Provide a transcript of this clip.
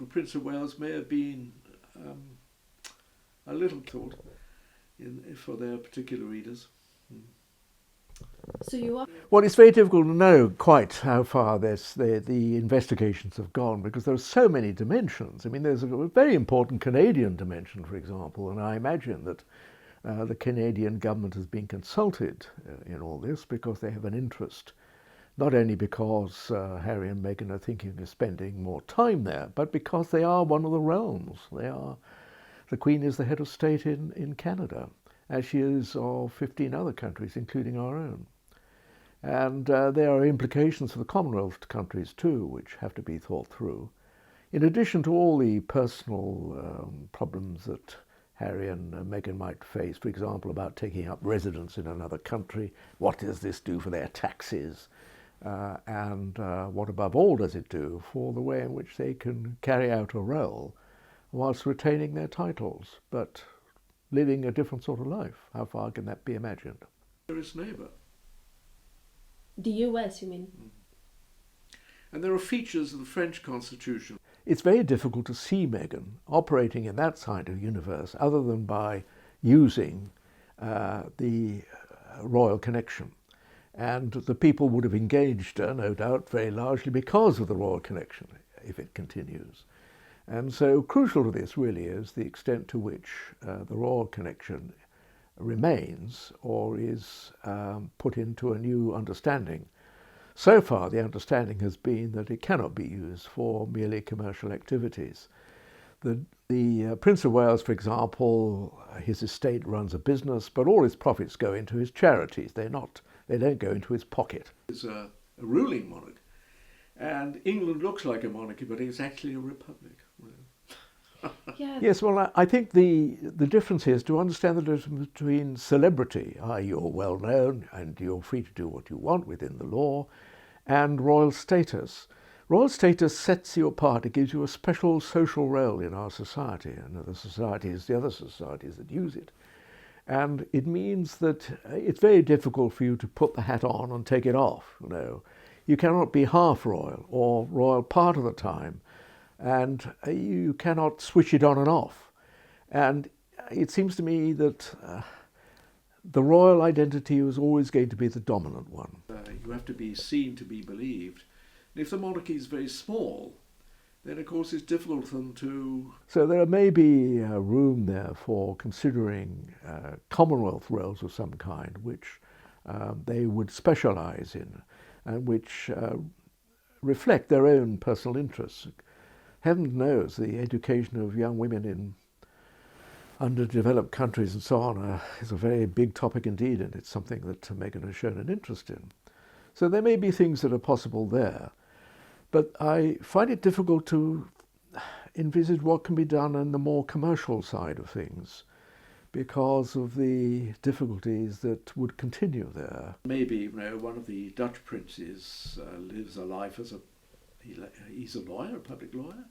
the Prince of Wales may have been a little thought for their particular readers. So you are. Well, it's very difficult to know quite how far the investigations have gone because there are so many dimensions. I mean, there's a very important Canadian dimension, for example, and I imagine that the Canadian government has been consulted in all this because they have an interest, not only because Harry and Meghan are thinking of spending more time there, but because they are one of the realms. The Queen is the head of state in Canada, as she is of 15 other countries, including our own. And there are implications for the Commonwealth countries too, which have to be thought through, in addition to all the personal problems that Harry and Meghan might face, for example, about taking up residence in another country. What does this do for their taxes? And what above all does it do for the way in which they can carry out a role whilst retaining their titles, but living a different sort of life? How far can that be imagined? Nearest neighbour. The US, you mean? And there are features of the French constitution. It's very difficult to see Meghan operating in that side of the universe other than by using the royal connection. And the people would have engaged her, no doubt, very largely because of the royal connection, if it continues. And so crucial to this really is the extent to which the royal connection remains or is put into a new understanding. So far, the understanding has been that it cannot be used for merely commercial activities. The Prince of Wales, for example, his estate runs a business, but all his profits go into his charities. They don't go into his pocket. It's a ruling monarch, and England looks like a monarchy, but it's actually a republic. Yeah. Yes, well, I think the difference is to understand the difference between celebrity, i.e. you're well known and you're free to do what you want within the law, and royal status. Royal status sets you apart. It gives you a special social role in our society and the other societies that use it. And it means that it's very difficult for you to put the hat on and take it off. You cannot be half royal or royal part of the time, and you cannot switch it on and off. And it seems to me that the royal identity is always going to be the dominant one. You have to be seen to be believed. And if the monarchy is very small, then of course it's difficult for them to... So there may be room there for considering Commonwealth roles of some kind, which they would specialise in, and which reflect their own personal interests. Heaven knows the education of young women in underdeveloped countries and so on is a very big topic indeed, and it's something that Meghan has shown an interest in. So there may be things that are possible there, but I find it difficult to envisage what can be done on the more commercial side of things because of the difficulties that would continue there. Maybe one of the Dutch princes lives a life as he's a lawyer, a public lawyer.